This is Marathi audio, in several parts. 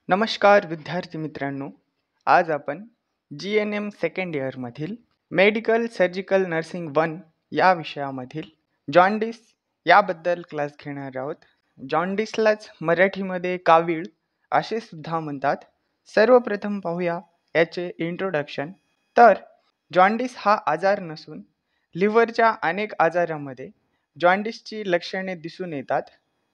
नमस्कार विद्यार्थी मित्रांनो. आज आपण GNM सेकंड इयरमधील मेडिकल सर्जिकल नर्सिंग 1 या विषयामधील जॉन्डिस याबद्दल क्लास घेणार आहोत. जॉन्डिसलाच मराठीमध्ये कावीळ असे सुद्धा म्हणतात. सर्वप्रथम पाहूया याचे इंट्रोडक्शन. तर जॉन्डिस हा आजार नसून लिव्हरच्या अनेक आजारांमध्ये जॉन्डिसची लक्षणे दिसून येतात.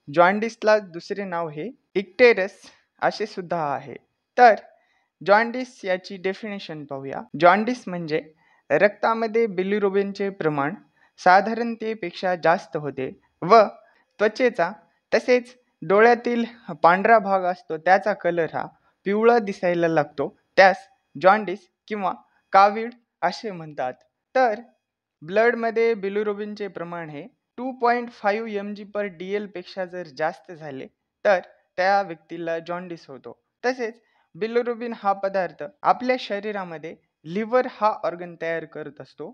जॉन्डिसला दुसरे नाव हे इक्टेरस असे सुद्धा आहे. तर जॉन्डिस याची डेफिनेशन पाहूया. जॉन्डिस म्हणजे रक्तामध्ये बिलिरुबिनचे प्रमाण साधारणतेपेक्षा जास्त होते व त्वचेचा तसेच डोळ्यातील पांढरा भाग असतो त्याचा कलर हा पिवळा दिसायला लागतो. त्यास जॉन्डिस किंवा कावीळ असे म्हणतात. तर ब्लडमध्ये बिलिरुबिनचे प्रमाण हे 2.5 mg/dl पेक्षा जर जास्त झाले तर त्या व्यक्तीला जॉन्डिस होतो. तसेच बिलिरुबिन हा पदार्थ आपल्या शरीरामध्ये लिव्हर हा ऑर्गन तयार करत असतो.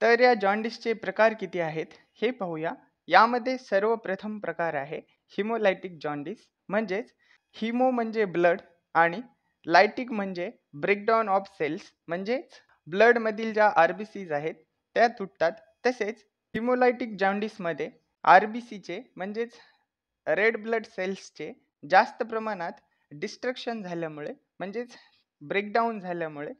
तर या जॉन्डिसचे प्रकार किती आहेत हे पाहूया. यामध्ये सर्वप्रथम प्रकार आहे हिमोलायटिक जॉन्डिस, म्हणजेच हिमो म्हणजे ब्लड आणि लायटिक म्हणजे ब्रेकडाऊन ऑफ सेल्स, म्हणजेच ब्लडमधील ज्या आरबीसीज आहेत त्या तुटतात. तसेच हिमोलायटिक जॉन्डिसमध्ये आरबीसीचे म्हणजेच रेड ब्लड सेल्सचे जास्त प्रमाणात डिस्ट्रक्शन झाल्यामुळे म्हणजेच ब्रेकडाऊन झाल्यामुळे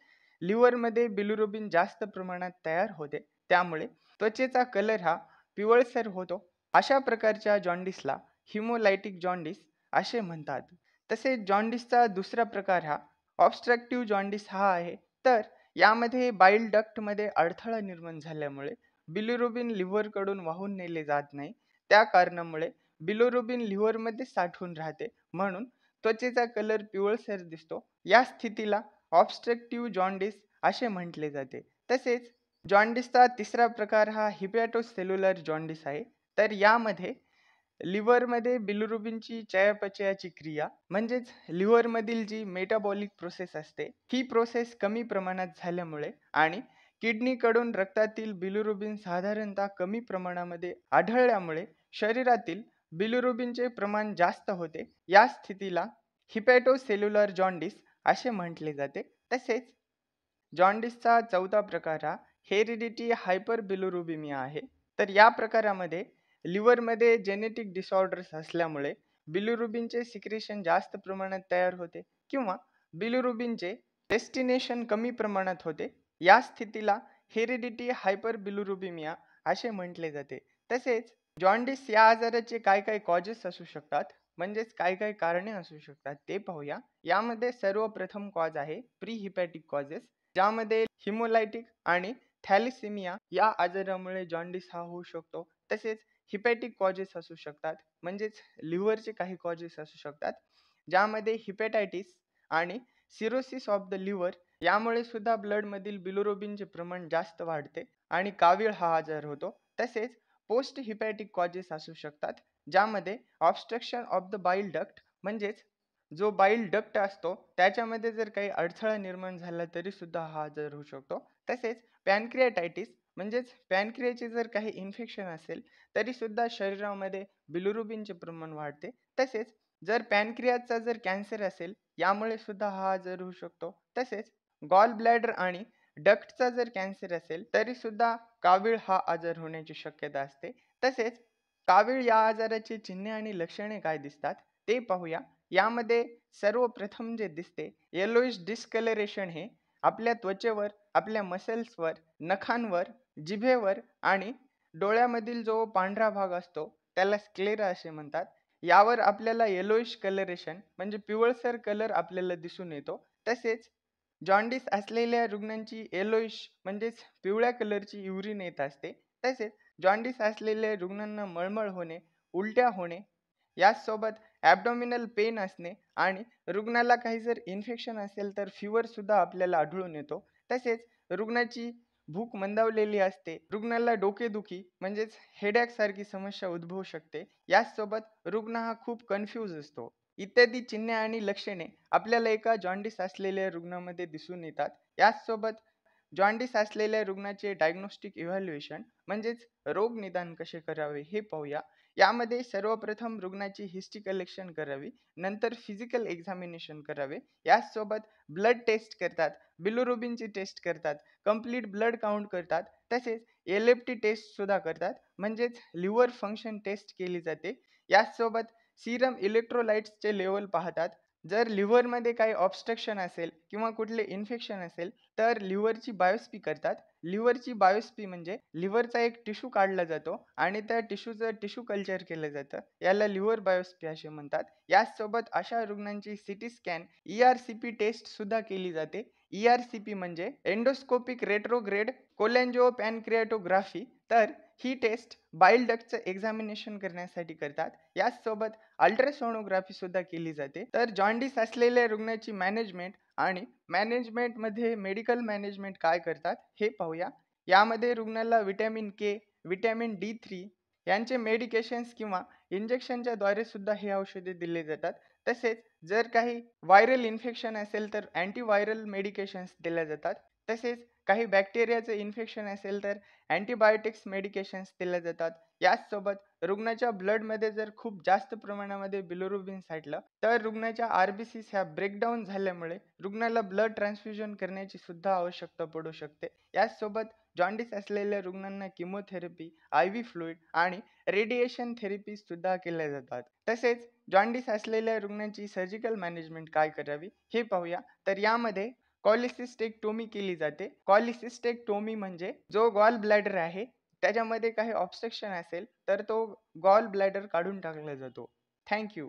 लिव्हरमध्ये बिलिरुबिन जास्त प्रमाणात तयार होते. त्यामुळे त्वचेचा कलर हा पिवळसर होतो. अशा प्रकारच्या जॉन्डिसला हिमोलायटिक जॉन्डिस असे म्हणतात. तसेच जॉन्डिसचा दुसरा प्रकार हा ऑब्स्ट्रक्टिव्ह जॉन्डिस हा आहे. तर यामध्ये बाईल डक्टमध्ये अडथळा निर्माण झाल्यामुळे बिलिरुबिन लिव्हरकडून वाहून नेले जात नाही. त्या कारणामुळे बिलिरुबिन लिव्हरमध्ये साठून राहते, म्हणून त्वचेचा कलर पिवळसर दिसतो. या स्थितीला ऑब्स्ट्रक्टिव्ह जॉन्डिस असे म्हटले जाते. तसेच जॉन्डिसचा तिसरा प्रकार हा हिपॅटोसेल्युलर जॉन्डिस आहे. तर यामध्ये लिव्हरमध्ये बिलिरुबिनची चयापचयाची क्रिया म्हणजेच लिव्हरमधील जी मेटाबॉलिक प्रोसेस असते ही प्रोसेस कमी प्रमाणात झाल्यामुळे आणि किडनीकडून रक्तातील बिलिरुबिन साधारणतः कमी प्रमाणामध्ये आढळल्यामुळे शरीरातील बिलिरुबिनचे प्रमाण जास्त होते. या स्थितीला हिपॅटोसेल्युलर जॉन्डिस असे म्हटले जाते. तसेच जॉन्डिसचा चौथा प्रकार हा हेरिडिटी हायपरबिलिरुबिमिया आहे. तर या प्रकारामध्ये लिव्हरमध्ये जेनेटिक डिसऑर्डर्स असल्यामुळे बिलिरुबिनचे सिक्रेशन जास्त प्रमाणात तयार होते किंवा बिलिरुबिनचे डेस्टिनेशन कमी प्रमाणात होते. या स्थितीला हेरिडिटी हायपरबिलिरुबिमिया असे म्हटले जाते. तसेच जॉन्डिस या आजाराचे काय काय कॉजेस असू शकतात म्हणजेच काय काय कारणे असू शकतात ते पाहूया. यामध्ये सर्वप्रथम कॉज आहे प्री हिपॅटिक कॉजेस, ज्यामध्ये हिमोलायटिक आणि थॅलेसेमिया या आजारामुळे जॉन्डिस हा होऊ शकतो. तसेच हिपॅटिक कॉजेस असू शकतात म्हणजेच लिव्हरचे काही कॉजेस असू शकतात, ज्यामध्ये हिपॅटायटिस आणि सिरोसिस ऑफ द लिव्हर यामुळे सुद्धा ब्लडमधील बिलिरुबिनचे प्रमाण जास्त वाढते आणि कावीळ हा आजार होतो. तसेच पोस्ट हिपॅटिक कॉजेस असू शकतात, ज्यामध्ये ऑब्स्ट्रक्शन ऑफ द बाईल डक्ट म्हणजेच जो बाईल डक्ट असतो त्याच्यामध्ये जर काही अडथळा निर्माण झाला तरी सुद्धा हा आजार होऊ शकतो. तसेच पॅनक्रियाटायटिस म्हणजेच पॅनक्रियाचे जर काही इन्फेक्शन असेल तरी सुद्धा शरीरामध्ये बिलिरुबिनचे प्रमाण वाढते. तसेच जर पॅनक्रियाचा जर कॅन्सर असेल यामुळे सुद्धा हा आजार होऊ शकतो. तसेच गॉल ब्लॅडर आणि डक्टचा जर कॅन्सर असेल तरी सुद्धा कावीळ हा आजार होण्याची शक्यता असते. तसेच कावीळ या आजाराची चिन्हे आणि लक्षणे काय दिसतात ते पाहूया. यामध्ये सर्वप्रथम जे दिसते येलोइश डिस्कलरेशन हे आपल्या त्वचेवर, आपल्या मसल्सवर, नखांवर, जिभेवर आणि डोळ्यामधील जो पांढरा भाग असतो त्याला स्क्लेरा असे म्हणतात. यावर आपल्याला येलोइश कलरेशन म्हणजे पिवळसर कलर आपल्याला दिसून येतो. तसेच जॉन्डिस असलेल्या रुग्णांची येलोइश म्हणजेच पिवळ्या कलरची युरिन येत असते. तसेच जॉन्डिस असलेल्या रुग्णांना मळमळ होणे, उलट्या होणे, याचसोबत ॲब्डोमिनल पेन असणे आणि रुग्णाला काही जर इन्फेक्शन असेल तर फीवर सुद्धा आपल्याला आढळून येतो. तसेच रुग्णाची भूक मंदावलेली असते, रुग्णाला डोकेदुखी म्हणजेच हेडॅक सारखी समस्या उद्भवू शकते. याचसोबत रुग्ण हा खूप कन्फ्यूज असतो. इत्यादी चिन्हे आणि लक्षणे आपल्याला एका जॉन्डिस असलेल्या रुग्णामध्ये दिसून येतात. याचसोबत जॉन्डिस असलेल्या रुग्णाचे डायग्नोस्टिक इव्हॅल्युएशन म्हणजेच रोग निदान कसे करावे हे पाहूया. यामध्ये सर्वप्रथम रुग्णाची हिस्ट्री कलेक्शन करावी, नंतर फिजिकल एक्झामिनेशन करावे, याचसोबत ब्लड टेस्ट करतात, बिलिरुबिनची टेस्ट करतात, कंप्लीट ब्लड काउंट करतात, तसेच LFT टेस्ट सुद्धा करतात, म्हणजेच लिव्हर फंक्शन टेस्ट केली जाते. याचसोबत सीरम इलेक्ट्रोलाइट्सचे लेवल पाहतात. जर लिव्हरमध्ये काही ऑब्स्ट्रक्शन असेल किंवा कुठले इन्फेक्शन असेल तर लिव्हरची बायोप्सी करतात. लिव्हरची बायोप्सी म्हणजे लिव्हरचा एक टिश्यू काढला जातो आणि त्या टिश्यूचं टिश्यू कल्चर केलं जातं. याला लिव्हर बायोप्सी असे म्हणतात. याचसोबत अशा रुग्णांची CT स्कॅन, ERCP टेस्ट सुद्धा केली जाते. ERCP म्हणजे एंडोस्कोपिक रेट्रोग्रेड कोलॅंजिओपॅनक्रियाटोग्राफी. तर ही टेस्ट बाईल डक्टचं एक्झामिनेशन करण्यासाठी करतात. याचसोबत अल्ट्रासोनोग्राफी सुद्धा केली जाते. तर जॉन्डिस असलेल्या रुग्णाची मॅनेजमेंट आणि मॅनेजमेंटमध्ये मेडिकल मॅनेजमेंट काय करतात हे पाहूया. यामध्ये रुग्णाला व्हिटॅमिन के, व्हिटॅमिन D3 यांचे मेडिकेशन्स किंवा इंजेक्शनच्या द्वारे सुद्धा हे औषधे दिले जातात. तसेच जर काही व्हायरल इन्फेक्शन असेल तर अँटीव्हायरल मेडिकेशन्स दिल्या जातात. तसेच काही बॅक्टेरियाचं इन्फेक्शन असेल तर अँटीबायोटिक्स मेडिकेशन्स दिल्या जातात. याचसोबत रुग्णाच्या ब्लडमध्ये जर खूप जास्त प्रमाणामध्ये बिलिरुबिन साठलं तर रुग्णाच्या RBCs ह्या ब्रेकडाऊन झाल्यामुळे रुग्णाला ब्लड ट्रान्सफ्युजन करण्याची सुद्धा आवश्यकता पडू शकते. याचसोबत जॉन्डिस असलेल्या रुग्णांना किमोथेरपी, IV फ्लुइड आणि रेडिएशन थेरपी सुद्धा केल्या जातात. तसेच जॉन्डिस असलेल्या रुग्णांची सर्जिकल मॅनेजमेंट काय करावी हे पाहूया. तर यामध्ये कॉलिसिस्टेक्टोमी केली जाते. कॉलिसिस्टेक्टोमी म्हणजे जो गॉल ब्लॅडर आहे त्याच्यामध्ये काही ऑब्स्ट्रक्शन असेल तर तो गॉल ब्लॅडर काढून टाकला जातो. Thank you.